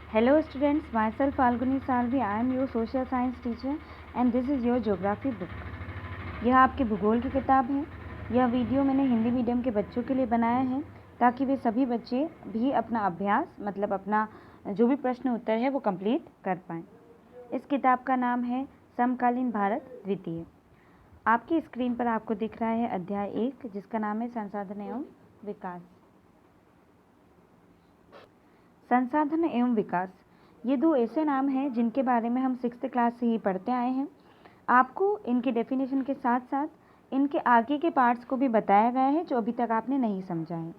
Hello students, myself Falguni Salvi. I am your social science teacher and this is your geography book. यह आपके भूगोल की किताब है। यह वीडियो मैंने हिंदी मीडियम के बच्चों के लिए बनाया है ताकि वे सभी बच्चे भी अपना अभ्यास मतलब अपना जो भी प्रश्न उत्तर है वो कंप्लीट कर पाएँ। इस किताब का नाम है समकालीन भारत द्वितीय। आपकी स्क्रीन पर आपको दिख रहा है अध्याय 1 जिसका नाम है संसाधन एवं विकास। संसाधन एवं विकास, ये दो ऐसे नाम हैं जिनके बारे में हम 6th क्लास से ही पढ़ते आए हैं। आपको इनके डेफिनेशन के साथ साथ इनके आगे के पार्ट्स को भी बताया गया है जो अभी तक आपने नहीं समझा है।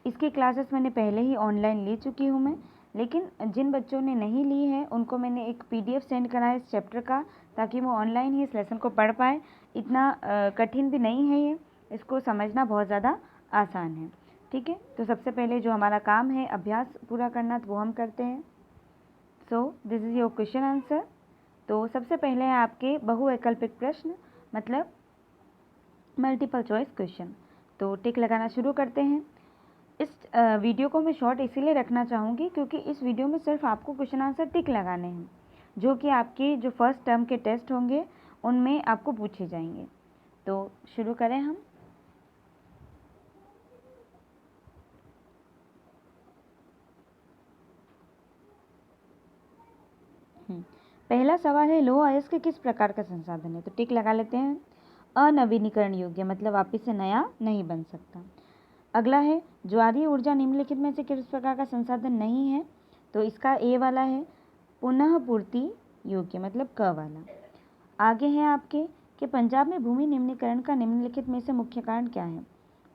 इसकी क्लासेस मैंने पहले ही ऑनलाइन ले चुकी हूँ मैं, लेकिन जिन बच्चों ने नहीं ली है उनको मैंने एक PDF सेंड करा है इस चैप्टर का ताकि वो ऑनलाइन ही इस लेसन को पढ़ पाए। इतना कठिन भी नहीं है ये, इसको समझना बहुत ज़्यादा आसान है। ठीक है, तो सबसे पहले जो हमारा काम है अभ्यास पूरा करना तो वो हम करते हैं। So this is your question answer. तो सबसे पहले है आपके बहुवैकल्पिक प्रश्न मतलब मल्टीपल चॉइस क्वेश्चन। तो टिक लगाना शुरू करते हैं। इस वीडियो को मैं शॉर्ट इसीलिए रखना चाहूँगी क्योंकि इस वीडियो में सिर्फ आपको क्वेश्चन आंसर टिक लगाने हैं जो कि आपके जो फर्स्ट टर्म के टेस्ट होंगे उनमें आपको पूछे जाएंगे। तो शुरू करें हम। पहला सवाल है लौह अयस्क किस प्रकार का संसाधन है। तो टिक लगा लेते हैं। अनवीनीकरण योग्य मतलब वापस से नया नहीं बन सकता। अगला है ज्वारीय ऊर्जा निम्नलिखित में से किस प्रकार का संसाधन नहीं है। तो इसका ए वाला है पुनः पूर्ति योग्य मतलब क वाला। आगे है आपके कि पंजाब में भूमि निम्नीकरण का निम्नलिखित में से मुख्य कारण क्या है।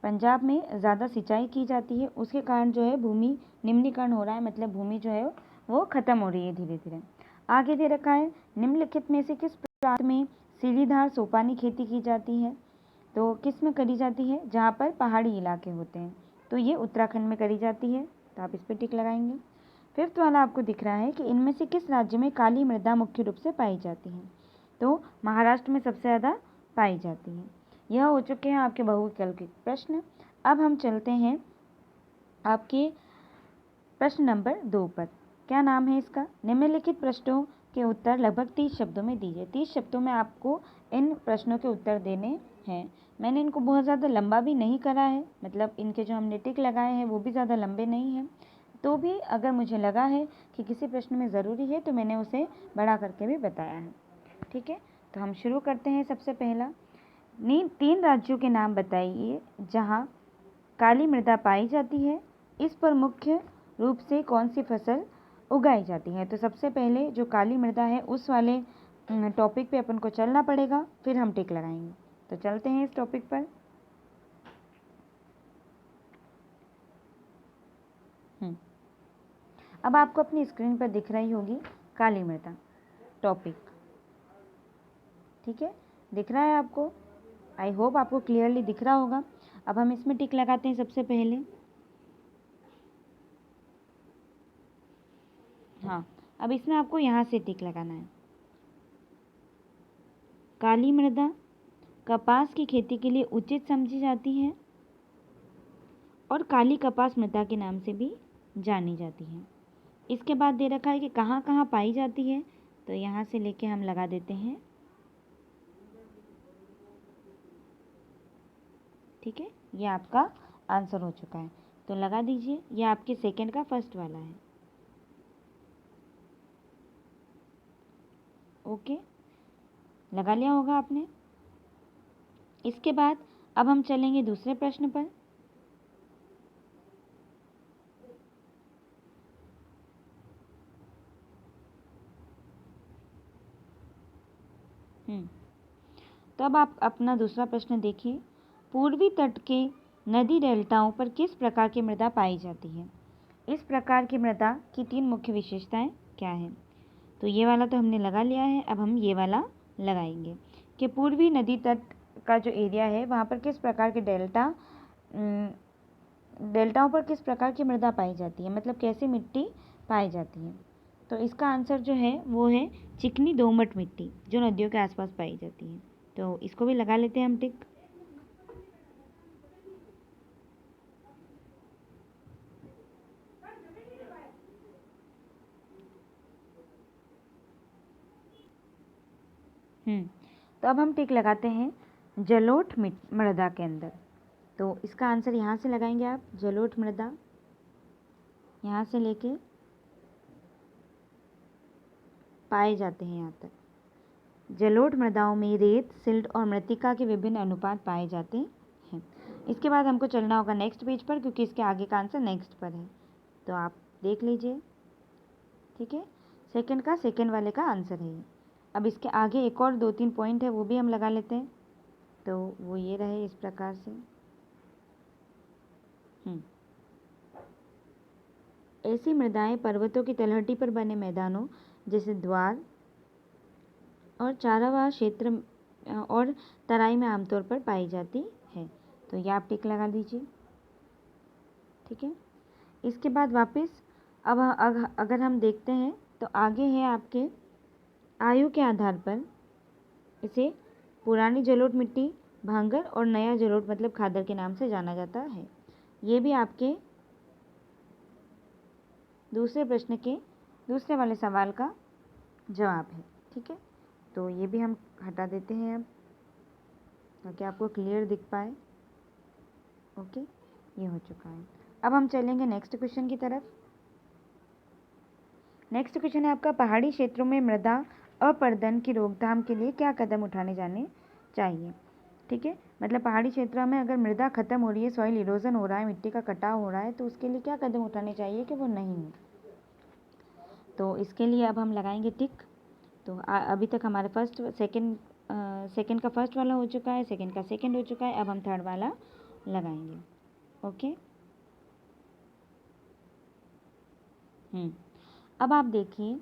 पंजाब में ज़्यादा सिंचाई की जाती है उसके कारण जो है भूमि निम्नीकरण हो रहा है मतलब भूमि जो है वो ख़त्म हो रही है धीरे धीरे। आगे दे रखा है निम्नलिखित में से किस प्रांत में सीढ़ीदार सोपानी खेती की जाती है। तो किस में करी जाती है जहाँ पर पहाड़ी इलाके होते हैं। तो ये उत्तराखंड में करी जाती है, तो आप इस पर टिक लगाएंगे। 5th वाला आपको दिख रहा है कि इनमें से किस राज्य में काली मृदा मुख्य रूप से पाई जाती है। तो महाराष्ट्र में सबसे ज़्यादा पाई जाती है। यह हो चुके हैं आपके बहुविकल्पिक प्रश्न। अब हम चलते हैं आपके प्रश्न नंबर 2 पर। क्या नाम है इसका। निम्नलिखित प्रश्नों के उत्तर लगभग 30 शब्दों में दीजिए। 30 शब्दों में आपको इन प्रश्नों के उत्तर देने हैं। मैंने इनको बहुत ज़्यादा लंबा भी नहीं करा है, मतलब इनके जो हमने टिक लगाए हैं वो भी ज़्यादा लंबे नहीं हैं। तो भी अगर मुझे लगा है कि किसी प्रश्न में ज़रूरी है तो मैंने उसे बड़ा करके भी बताया है। ठीक है, तो हम शुरू करते हैं। सबसे पहला 3 राज्यों के नाम बताइए जहाँ काली मृदा पाई जाती है। इस पर मुख्य रूप से कौन सी फसल उगाई जाती है। तो सबसे पहले जो काली मृदा है उस वाले टॉपिक पे अपन को चलना पड़ेगा, फिर हम टिक लगाएंगे। तो चलते हैं इस टॉपिक पर। अब आपको अपनी स्क्रीन पर दिख रही होगी काली मृदा टॉपिक। ठीक है, दिख रहा है आपको। आई होप आपको क्लियरली दिख रहा होगा। अब हम इसमें टिक लगाते हैं सबसे पहले। हाँ, अब इसमें आपको यहाँ से टिक लगाना है। काली मृदा कपास की खेती के लिए उचित समझी जाती है और काली कपास मृदा के नाम से भी जानी जाती है। इसके बाद दे रखा है कि कहाँ कहाँ पाई जाती है। तो यहाँ से लेके हम लगा देते हैं। ठीक है, ये आपका आंसर हो चुका है, तो लगा दीजिए। ये आपके सेकंड का फर्स्ट वाला है। ओके, लगा लिया होगा आपने। इसके बाद अब हम चलेंगे दूसरे प्रश्न पर। तो अब आप अपना दूसरा प्रश्न देखिए। पूर्वी तट के नदी डेल्टाओं पर किस प्रकार की मृदा पाई जाती है। इस प्रकार की मृदा की 3 मुख्य विशेषताएं क्या हैं। तो ये वाला तो हमने लगा लिया है। अब हम ये वाला लगाएंगे कि पूर्वी नदी तट का जो एरिया है वहाँ पर किस प्रकार के डेल्टाओं पर किस प्रकार की मृदा पाई जाती है, मतलब कैसी मिट्टी पाई जाती है। तो इसका आंसर जो है वो है चिकनी दोमट मिट्टी जो नदियों के आसपास पाई जाती है। तो इसको भी लगा लेते हैं हम टिक। तो अब हम टिक लगाते हैं जलोढ़ मृदा के अंदर। तो इसका आंसर यहाँ से लगाएंगे आप, जलोढ़ मृदा, यहाँ से लेके पाए जाते हैं यहाँ तक। जलोढ़ मृदाओं में रेत, सिल्ट और मृत्तिका के विभिन्न अनुपात पाए जाते हैं। इसके बाद हमको चलना होगा नेक्स्ट पेज पर, क्योंकि इसके आगे का आंसर नेक्स्ट पर है, तो आप देख लीजिए। ठीक है, सेकंड वाले का आंसर है ये। अब इसके आगे एक और 2-3 पॉइंट है, वो भी हम लगा लेते हैं। तो वो ये रहे इस प्रकार से। ऐसी मृदाएं पर्वतों की तलहटी पर बने मैदानों जैसे द्वार और चारागाह क्षेत्र और तराई में आमतौर पर पाई जाती है। तो ये आप टिक लगा दीजिए। ठीक है, इसके बाद वापस अब अगर हम देखते हैं तो आगे है आपके आयु के आधार पर इसे पुरानी जलोढ़ मिट्टी, भांगर और नया जलोढ़ मतलब खादर के नाम से जाना जाता है। ये भी आपके दूसरे प्रश्न के दूसरे वाले सवाल का जवाब है। ठीक है, तो ये भी हम हटा देते हैं अब, ताकि आपको क्लियर दिख पाए। ओके, ये हो चुका है। अब हम चलेंगे नेक्स्ट क्वेश्चन की तरफ। नेक्स्ट क्वेश्चन है आपका, पहाड़ी क्षेत्रों में मृदा अपरदन की रोकथाम के लिए क्या कदम उठाने जाने चाहिए। ठीक है, मतलब पहाड़ी क्षेत्रों में अगर मृदा खत्म हो रही है, सॉइल इरोजन हो रहा है, मिट्टी का कटाव हो रहा है, तो उसके लिए क्या कदम उठाने चाहिए कि वो नहीं हो। तो इसके लिए अब हम लगाएंगे टिक। तो अभी तक हमारे सेकंड का फर्स्ट वाला हो चुका है, सेकंड का सेकंड हो चुका है, अब हम थर्ड वाला लगाएंगे। ओके, अब आप देखिए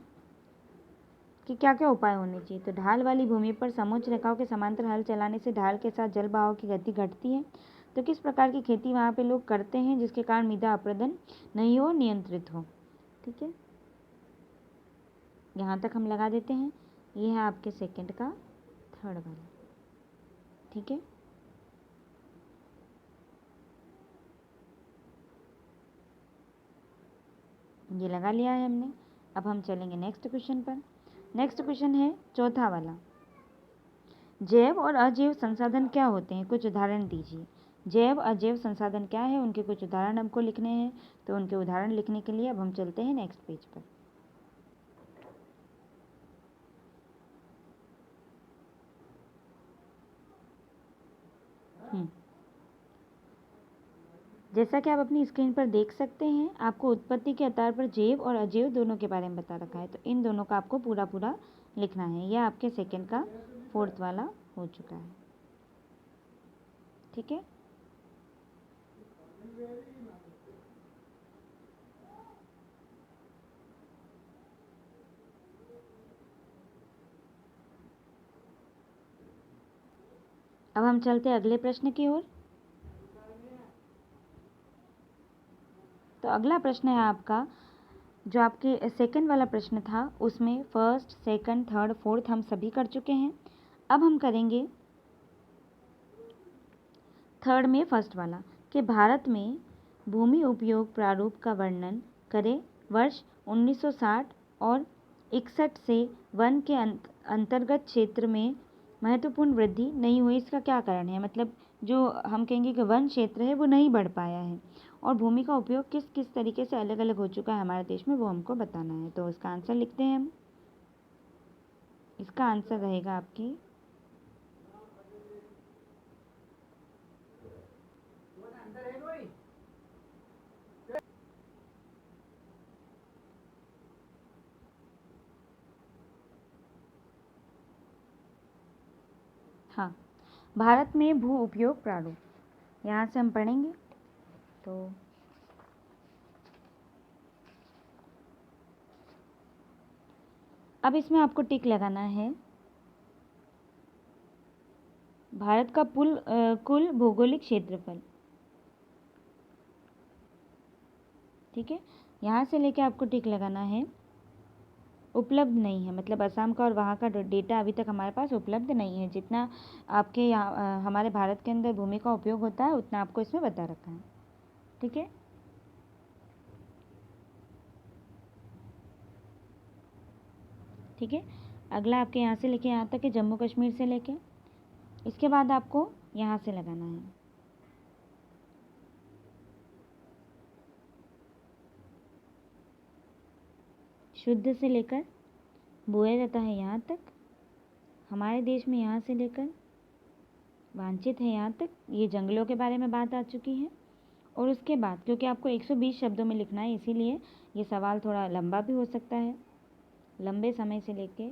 कि क्या क्या उपाय होने चाहिए। तो ढाल वाली भूमि पर समोच्च रेखाओं के समांतर हल चलाने से ढाल के साथ जल बहाव की गति घटती है। तो किस प्रकार की खेती वहाँ पे लोग करते हैं जिसके कारण मृदा अपरदन नहीं हो, नियंत्रित हो। ठीक है, यहाँ तक हम लगा देते हैं। ये है आपके सेकंड का थर्ड वाला। ठीक है, ये लगा लिया है हमने। अब हम चलेंगे नेक्स्ट क्वेश्चन पर। नेक्स्ट क्वेश्चन है चौथा वाला, जैव और अजैव संसाधन क्या होते हैं, कुछ उदाहरण दीजिए। जैव अजैव संसाधन क्या है, उनके कुछ उदाहरण हमको लिखने हैं। तो उनके उदाहरण लिखने के लिए अब हम चलते हैं नेक्स्ट पेज पर। जैसा कि आप अपनी स्क्रीन पर देख सकते हैं, आपको उत्पत्ति के आधार पर जैव और अजैव दोनों के बारे में बता रखा है। तो इन दोनों का आपको पूरा पूरा लिखना है। यह आपके सेकंड का फोर्थ वाला हो चुका है। ठीक है, अब हम चलते हैं अगले प्रश्न की ओर। तो अगला प्रश्न है आपका, जो आपके सेकंड वाला प्रश्न था उसमें फर्स्ट, सेकंड, थर्ड, फोर्थ हम सभी कर चुके हैं। अब हम करेंगे थर्ड में फर्स्ट वाला, कि भारत में भूमि उपयोग प्रारूप का वर्णन करें। वर्ष 1960 और 61 से वन के अंतर्गत क्षेत्र में महत्वपूर्ण वृद्धि नहीं हुई, इसका क्या कारण है। मतलब जो हम कहेंगे कि वन क्षेत्र है वो नहीं बढ़ पाया है, और भूमि का उपयोग किस किस तरीके से अलग अलग हो चुका है हमारे देश में, वो हमको बताना है। तो इसका आंसर लिखते हैं हम। इसका आंसर रहेगा आपकी हाँ, भारत में भू उपयोग प्रारूप, यहाँ से हम पढ़ेंगे। तो अब इसमें आपको टिक लगाना है भारत का कुल भौगोलिक क्षेत्रफल। ठीक है, यहाँ से लेके आपको टिक लगाना है उपलब्ध नहीं है, मतलब असम का और वहाँ का डेटा अभी तक हमारे पास उपलब्ध नहीं है। जितना आपके यहाँ हमारे भारत के अंदर भूमि का उपयोग होता है उतना आपको इसमें बता रखा है। ठीक है, ठीक है, अगला आपके यहाँ से लेके यहाँ तक है, जम्मू कश्मीर से लेके। इसके बाद आपको यहाँ से लगाना है। शुद्ध से लेकर बोया जाता है यहाँ तक, हमारे देश में यहाँ से लेकर वांछित है यहाँ तक, ये जंगलों के बारे में बात आ चुकी है। और उसके बाद क्योंकि आपको 120 शब्दों में लिखना है, इसीलिए ये सवाल थोड़ा लंबा भी हो सकता है, लंबे समय से लेके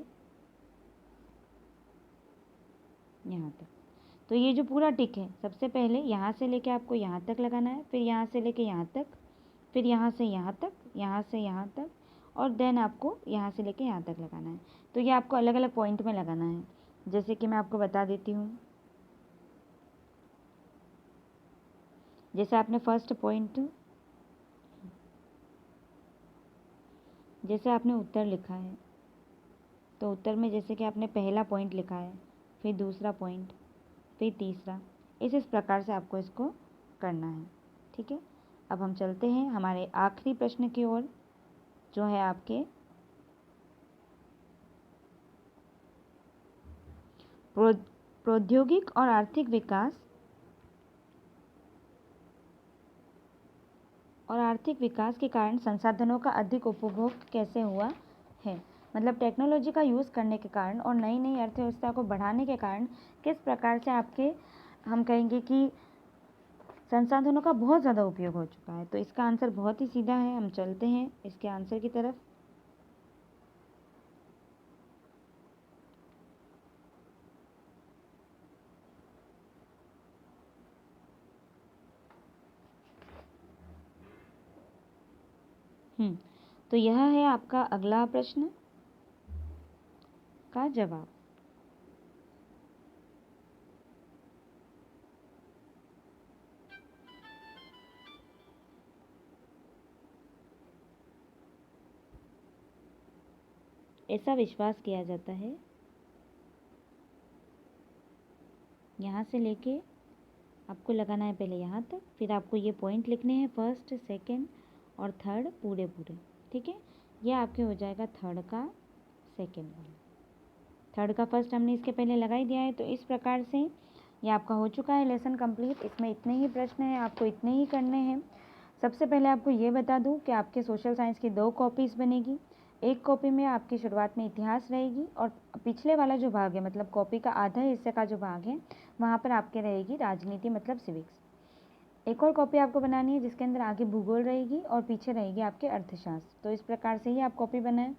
यहाँ तक। तो ये जो पूरा टिक है, सबसे पहले यहाँ से लेके आपको यहाँ तक लगाना है, फिर यहाँ से लेके यहाँ तक, फिर यहाँ से यहाँ तक, यहाँ से यहाँ तक, और देन आपको यहाँ से लेके यहाँ तक लगाना है। तो ये आपको अलग अलग पॉइंट में लगाना है, जैसे कि मैं आपको बता देती हूँ। जैसे आपने फर्स्ट पॉइंट, जैसे आपने उत्तर लिखा है, तो उत्तर में जैसे कि आपने पहला पॉइंट लिखा है, फिर दूसरा पॉइंट, फिर तीसरा, इस प्रकार से आपको इसको करना है। ठीक है, अब हम चलते हैं हमारे आखिरी प्रश्न की ओर, जो है आपके प्रौद्योगिक और आर्थिक विकास के कारण संसाधनों का अधिक उपभोग कैसे हुआ है। मतलब टेक्नोलॉजी का यूज़ करने के कारण और नई नई अर्थव्यवस्था को बढ़ाने के कारण किस प्रकार से आपके, हम कहेंगे कि संसाधनों का बहुत ज़्यादा उपयोग हो चुका है। तो इसका आंसर बहुत ही सीधा है, हम चलते हैं इसके आंसर की तरफ। तो यह है आपका अगला प्रश्न का जवाब। ऐसा विश्वास किया जाता है, यहाँ से लेके आपको लगाना है पहले यहाँ तक, फिर आपको ये पॉइंट लिखने हैं, फर्स्ट, सेकंड और थर्ड पूरे पूरे। ठीक है, ये आपके हो जाएगा थर्ड का सेकंड वाला। थर्ड का फर्स्ट हमने इसके पहले लगा ही दिया है। तो इस प्रकार से ये आपका हो चुका है लेसन कंप्लीट। इसमें इतने ही प्रश्न हैं, आपको इतने ही करने हैं। सबसे पहले आपको ये बता दूं कि आपके सोशल साइंस की 2 कॉपीज़ बनेगी। एक कॉपी में आपकी शुरुआत में इतिहास रहेगी और पिछले वाला जो भाग है, मतलब कॉपी का आधा हिस्से का जो भाग है, वहाँ पर आपके रहेगी राजनीति मतलब सिविक्स। एक और कॉपी आपको बनानी है जिसके अंदर आगे भूगोल रहेगी और पीछे रहेगी आपके अर्थशास्त्र। तो इस प्रकार से ही आप कॉपी बनाएं।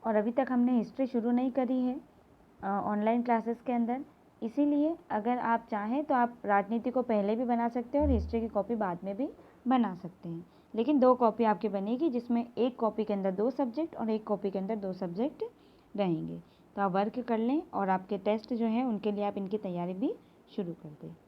और अभी तक हमने हिस्ट्री शुरू नहीं करी है ऑनलाइन क्लासेस के अंदर, इसीलिए अगर आप चाहें तो आप राजनीति को पहले भी बना सकते हैं और हिस्ट्री की कॉपी बाद में भी बना सकते हैं। लेकिन 2 कॉपी आपकी बनेगी, जिसमें एक कॉपी के अंदर 2 सब्जेक्ट और एक कॉपी के अंदर 2 सब्जेक्ट रहेंगे। तो आप वर्क कर लें और आपके टेस्ट जो हैं उनके लिए आप इनकी तैयारी भी शुरू कर दें।